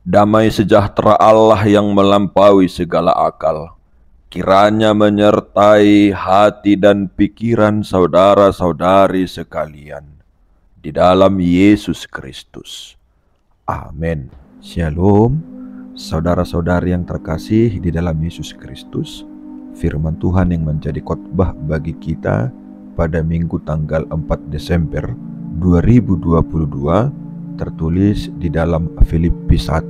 Damai sejahtera Allah yang melampaui segala akal, kiranya menyertai hati dan pikiran saudara-saudari sekalian di dalam Yesus Kristus. Amin. Shalom, saudara-saudari yang terkasih di dalam Yesus Kristus. Firman Tuhan yang menjadi khotbah bagi kita pada Minggu tanggal 4 Desember 2022 tertulis di dalam Filipi 1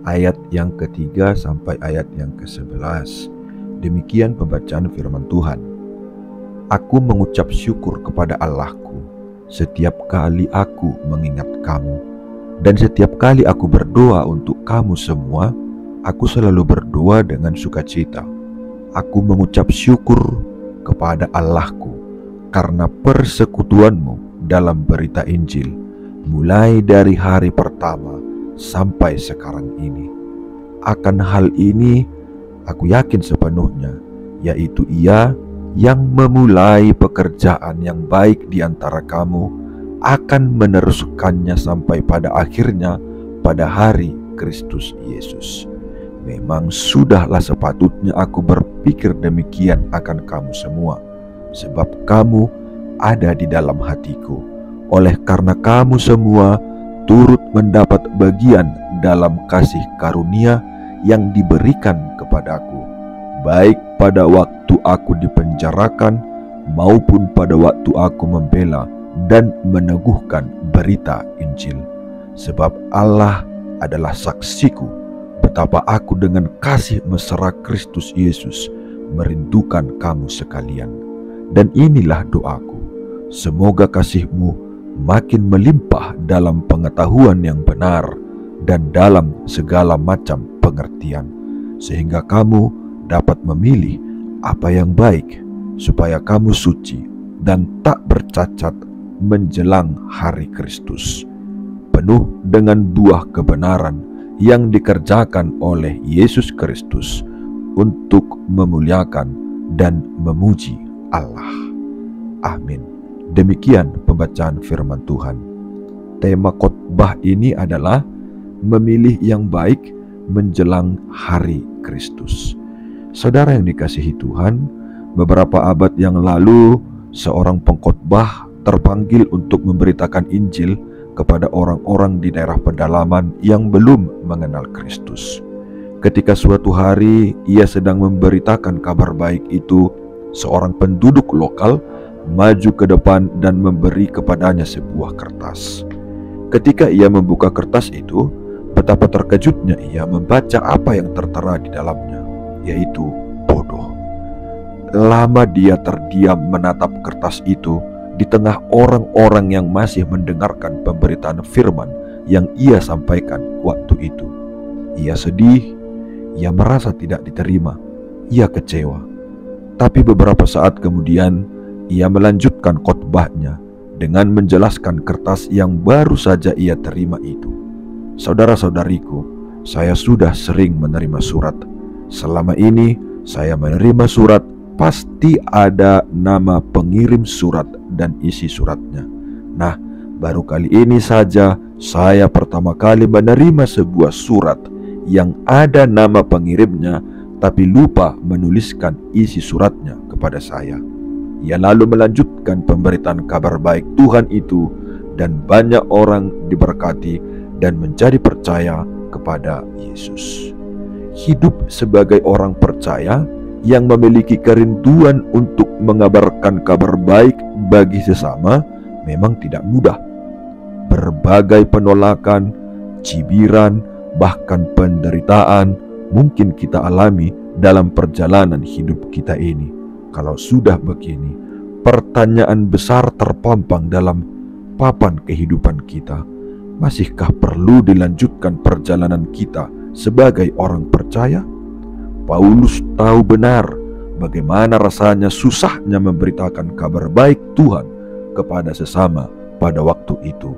ayat yang ketiga sampai ayat yang ke-11. Demikian pembacaan firman Tuhan. Aku mengucap syukur kepada Allahku setiap kali aku mengingat kamu, dan setiap kali aku berdoa untuk kamu semua, aku selalu berdoa dengan sukacita. Aku mengucap syukur kepada Allahku karena persekutuanmu dalam berita Injil, mulai dari hari pertama sampai sekarang ini. Akan hal ini aku yakin sepenuhnya, yaitu Ia yang memulai pekerjaan yang baik di antara kamu akan meneruskannya sampai pada akhirnya pada hari Kristus Yesus. Memang sudahlah sepatutnya aku berpikir demikian akan kamu semua, sebab kamu ada di dalam hatiku. Oleh karena kamu semua turut mendapat bagian dalam kasih karunia yang diberikan kepadaku, baik pada waktu aku dipenjarakan maupun pada waktu aku membela dan meneguhkan berita Injil. Sebab Allah adalah saksiku betapa aku dengan kasih mesra Kristus Yesus merindukan kamu sekalian. Dan inilah doaku, semoga kasihmu makin melimpah dalam pengetahuan yang benar dan dalam segala macam pengertian, sehingga kamu dapat memilih apa yang baik, supaya kamu suci dan tak bercacat menjelang hari Kristus, penuh dengan buah kebenaran yang dikerjakan oleh Yesus Kristus untuk memuliakan dan memuji Allah. Amin. Demikian pembacaan firman Tuhan. Tema khotbah ini adalah memilih yang baik menjelang hari Kristus. Saudara yang dikasihi Tuhan, beberapa abad yang lalu seorang pengkhotbah terpanggil untuk memberitakan Injil kepada orang-orang di daerah pedalaman yang belum mengenal Kristus. Ketika suatu hari ia sedang memberitakan kabar baik itu, seorang penduduk lokal maju ke depan dan memberi kepadanya sebuah kertas. Ketika ia membuka kertas itu, betapa terkejutnya ia membaca apa yang tertera di dalamnya, yaitu bodoh. Lama dia terdiam menatap kertas itu di tengah orang-orang yang masih mendengarkan pemberitaan firman yang ia sampaikan waktu itu. Ia sedih, ia merasa tidak diterima, ia kecewa. Tapi beberapa saat kemudian ia melanjutkan khotbahnya dengan menjelaskan kertas yang baru saja ia terima itu. Saudara-saudariku, saya sudah sering menerima surat. Selama ini saya menerima surat, pasti ada nama pengirim surat dan isi suratnya. Nah, baru kali ini saja saya pertama kali menerima sebuah surat yang ada nama pengirimnya, tapi lupa menuliskan isi suratnya kepada saya. Ia lalu melanjutkan pemberitaan kabar baik Tuhan itu, dan banyak orang diberkati dan menjadi percaya kepada Yesus. Hidup sebagai orang percaya yang memiliki kerinduan untuk mengabarkan kabar baik bagi sesama memang tidak mudah. Berbagai penolakan, cibiran, bahkan penderitaan mungkin kita alami dalam perjalanan hidup kita ini. Kalau sudah begini, pertanyaan besar terpampang dalam papan kehidupan kita. Masihkah perlu dilanjutkan perjalanan kita sebagai orang percaya? Paulus tahu benar bagaimana rasanya susahnya memberitakan kabar baik Tuhan kepada sesama pada waktu itu.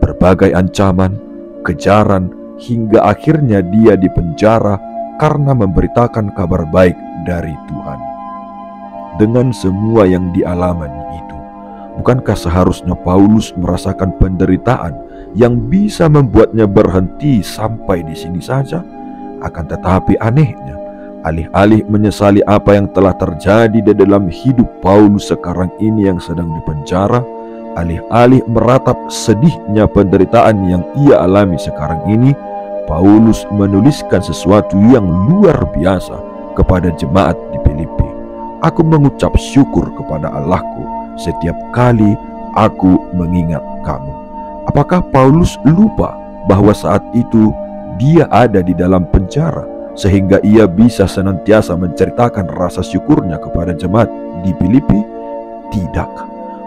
Berbagai ancaman, kejaran, hingga akhirnya dia dipenjara karena memberitakan kabar baik dari Tuhan. Dengan semua yang dialaminya itu, bukankah seharusnya Paulus merasakan penderitaan yang bisa membuatnya berhenti sampai di sini saja. Akan tetapi anehnya, alih-alih menyesali apa yang telah terjadi di dalam hidup Paulus sekarang ini yang sedang dipenjara, alih-alih meratap sedihnya penderitaan yang ia alami sekarang ini, Paulus menuliskan sesuatu yang luar biasa kepada jemaat di Filipi. Aku mengucap syukur kepada Allahku setiap kali aku mengingat kamu. Apakah Paulus lupa bahwa saat itu dia ada di dalam penjara, sehingga ia bisa senantiasa menceritakan rasa syukurnya kepada jemaat di Filipi? Tidak.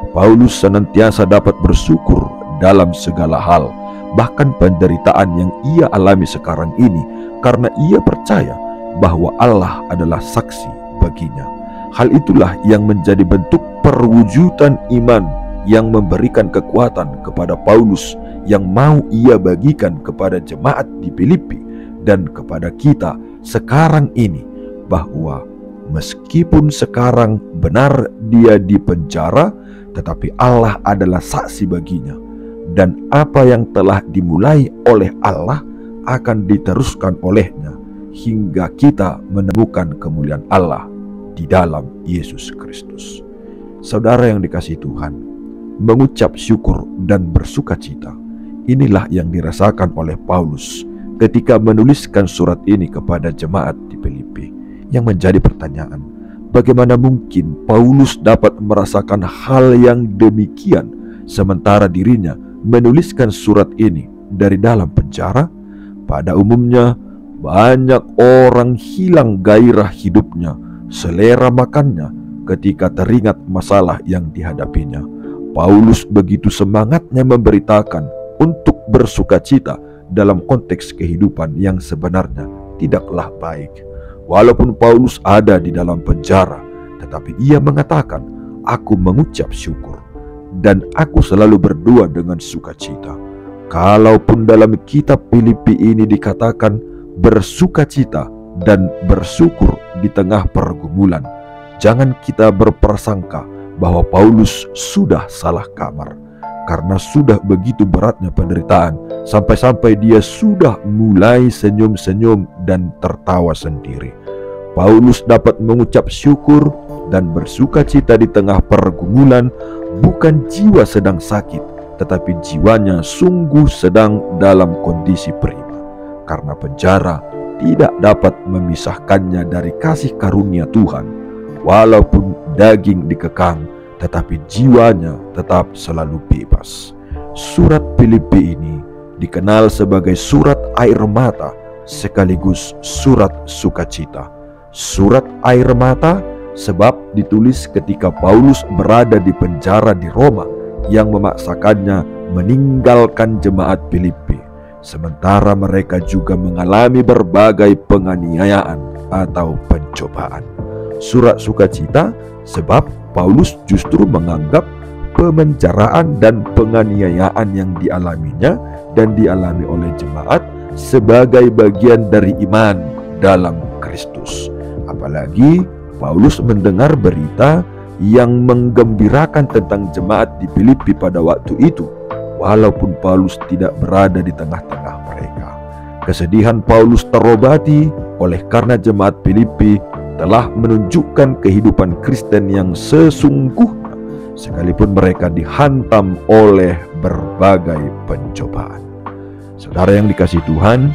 Paulus senantiasa dapat bersyukur dalam segala hal, bahkan penderitaan yang ia alami sekarang ini, karena ia percaya bahwa Allah adalah saksi baginya. Hal itulah yang menjadi bentuk perwujudan iman yang memberikan kekuatan kepada Paulus yang mau ia bagikan kepada jemaat di Filipi dan kepada kita sekarang ini, bahwa meskipun sekarang benar dia di penjara, tetapi Allah adalah saksi baginya, dan apa yang telah dimulai oleh Allah akan diteruskan olehnya hingga kita menemukan kemuliaan Allah di dalam Yesus Kristus. Saudara yang dikasihi Tuhan, mengucap syukur dan bersuka cita, inilah yang dirasakan oleh Paulus ketika menuliskan surat ini kepada jemaat di Filipi. Yang menjadi pertanyaan, bagaimana mungkin Paulus dapat merasakan hal yang demikian sementara dirinya menuliskan surat ini dari dalam penjara? Pada umumnya, banyak orang hilang gairah hidupnya, selera makannya ketika teringat masalah yang dihadapinya. Paulus begitu semangatnya memberitakan untuk bersuka cita dalam konteks kehidupan yang sebenarnya tidaklah baik. Walaupun Paulus ada di dalam penjara, tetapi ia mengatakan, aku mengucap syukur dan aku selalu berdoa dengan sukacita. Kalaupun dalam kitab Filipi ini dikatakan bersuka cita dan bersyukur di tengah pergumulan, jangan kita berprasangka bahwa Paulus sudah salah kamar, karena sudah begitu beratnya penderitaan sampai-sampai dia sudah mulai senyum-senyum dan tertawa sendiri. Paulus dapat mengucap syukur dan bersuka cita di tengah pergumulan, bukan jiwa sedang sakit, tetapi jiwanya sungguh sedang dalam kondisi prima, karena penjara tidak dapat memisahkannya dari kasih karunia Tuhan. Walaupun daging dikekang, tetapi jiwanya tetap selalu bebas. Surat Filipi ini dikenal sebagai surat air mata sekaligus surat sukacita. Surat air mata sebab ditulis ketika Paulus berada di penjara di Roma yang memaksakannya meninggalkan jemaat Filipi, sementara mereka juga mengalami berbagai penganiayaan atau pencobaan. Surat sukacita sebab Paulus justru menganggap pemenjaraan dan penganiayaan yang dialaminya dan dialami oleh jemaat sebagai bagian dari iman dalam Kristus. Apalagi Paulus mendengar berita yang menggembirakan tentang jemaat di Filipi pada waktu itu, walaupun Paulus tidak berada di tengah-tengah mereka. Kesedihan Paulus terobati oleh karena jemaat Filipi telah menunjukkan kehidupan Kristen yang sesungguhnya, sekalipun mereka dihantam oleh berbagai pencobaan. Saudara yang dikasihi Tuhan,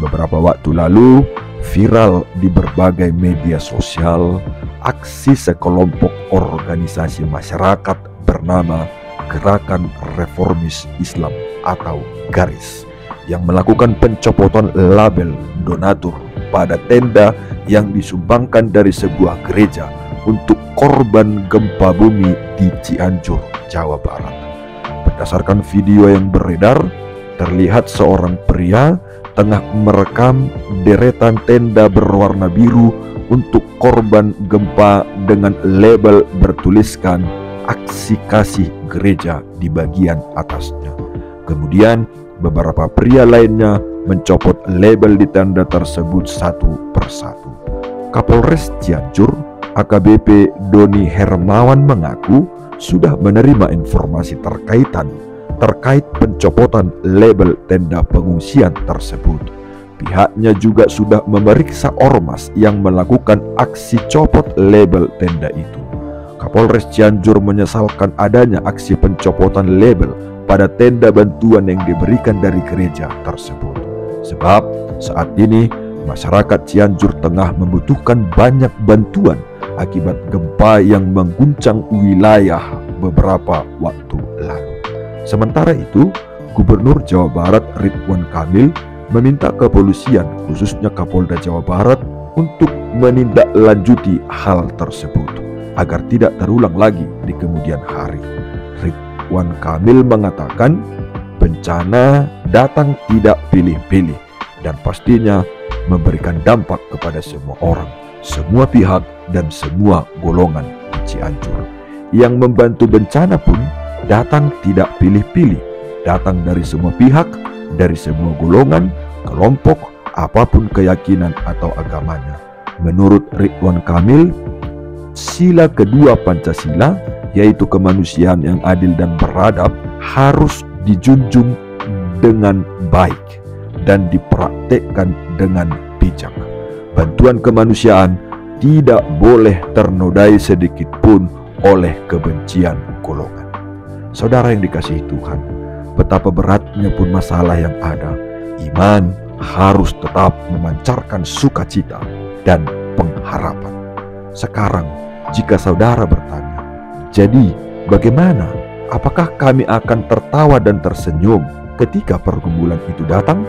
beberapa waktu lalu viral di berbagai media sosial aksi sekelompok organisasi masyarakat bernama Gerakan Reformis Islam atau GARIS yang melakukan pencopotan label donatur pada tenda yang disumbangkan dari sebuah gereja untuk korban gempa bumi di Cianjur, Jawa Barat. Berdasarkan video yang beredar, terlihat seorang pria tengah merekam deretan tenda berwarna biru untuk korban gempa dengan label bertuliskan aksi kasih gereja di bagian atasnya. Kemudian beberapa pria lainnya mencopot label di tenda tersebut satu persatu. Kapolres Cianjur, AKBP Doni Hermawan mengaku sudah menerima informasi terkaitan terkait pencopotan label tenda pengungsian tersebut. Pihaknya juga sudah memeriksa ormas yang melakukan aksi copot label tenda itu. Kapolres Cianjur menyesalkan adanya aksi pencopotan label pada tenda bantuan yang diberikan dari gereja tersebut. Sebab saat ini masyarakat Cianjur tengah membutuhkan banyak bantuan akibat gempa yang mengguncang wilayah beberapa waktu lalu. Sementara itu, Gubernur Jawa Barat Ridwan Kamil meminta kepolisian, khususnya Kapolda Jawa Barat, untuk menindaklanjuti hal tersebut agar tidak terulang lagi di kemudian hari. Ridwan Kamil mengatakan bencana datang tidak pilih-pilih dan pastinya memberikan dampak kepada semua orang, semua pihak, dan semua golongan di Cianjur. Yang membantu bencana pun datang tidak pilih-pilih, datang dari semua pihak, dari semua golongan, kelompok, apapun keyakinan atau agamanya. Menurut Ridwan Kamil, sila kedua Pancasila, yaitu kemanusiaan yang adil dan beradab, harus dijunjung dengan baik dan dipraktekkan dengan bijak. Bantuan kemanusiaan tidak boleh ternodai sedikit pun oleh kebencian golongan. Saudara yang dikasihi Tuhan, betapa beratnya pun masalah yang ada, iman harus tetap memancarkan sukacita dan pengharapan. Sekarang, jika saudara bertanya, jadi bagaimana? Apakah kami akan tertawa dan tersenyum ketika pergumulan itu datang?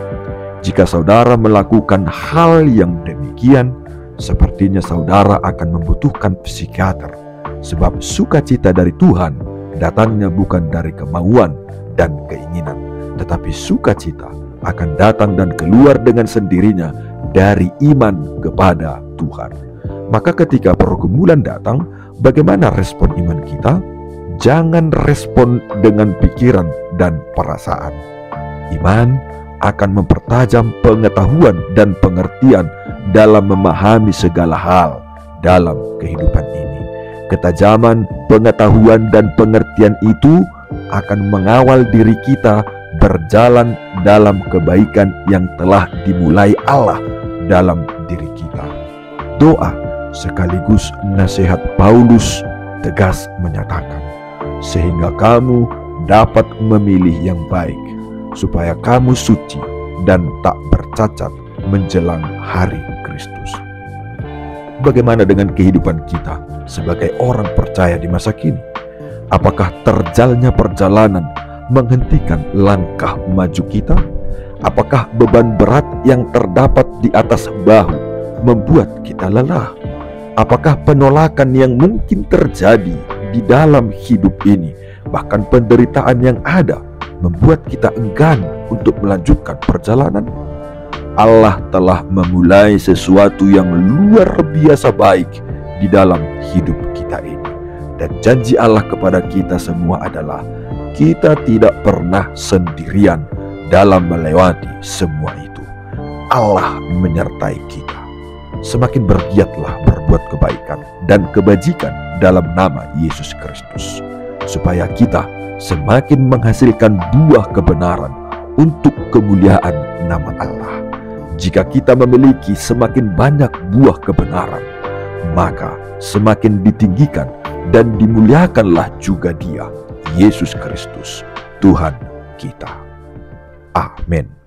Jika saudara melakukan hal yang demikian, sepertinya saudara akan membutuhkan psikiater. Sebab sukacita dari Tuhan datangnya bukan dari kemauan dan keinginan, tetapi sukacita akan datang dan keluar dengan sendirinya dari iman kepada Tuhan. Maka ketika pergumulan datang, bagaimana respon iman kita? Jangan respon dengan pikiran dan perasaan. Iman akan mempertajam pengetahuan dan pengertian dalam memahami segala hal dalam kehidupan ini. Ketajaman pengetahuan dan pengertian itu akan mengawal diri kita berjalan dalam kebaikan yang telah dimulai Allah dalam diri kita. Doa sekaligus nasihat Paulus tegas menyatakan, sehingga kamu dapat memilih yang baik, supaya kamu suci dan tak bercacat menjelang hari Kristus. Bagaimana dengan kehidupan kita sebagai orang percaya di masa kini? Apakah terjalnya perjalanan menghentikan langkah maju kita? Apakah beban berat yang terdapat di atas bahu membuat kita lelah? Apakah penolakan yang mungkin terjadi di dalam hidup ini, bahkan penderitaan yang ada, membuat kita enggan untuk melanjutkan perjalanan? Allah telah memulai sesuatu yang luar biasa baik di dalam hidup kita ini. Dan janji Allah kepada kita semua adalah kita tidak pernah sendirian dalam melewati semua itu. Allah menyertai kita. Semakin bergiatlah berbuat kebaikan dan kebajikan dalam nama Yesus Kristus, supaya kita semakin menghasilkan buah kebenaran untuk kemuliaan nama Allah. Jika kita memiliki semakin banyak buah kebenaran, maka semakin ditinggikan dan dimuliakanlah juga Dia, Yesus Kristus, Tuhan kita. Amin.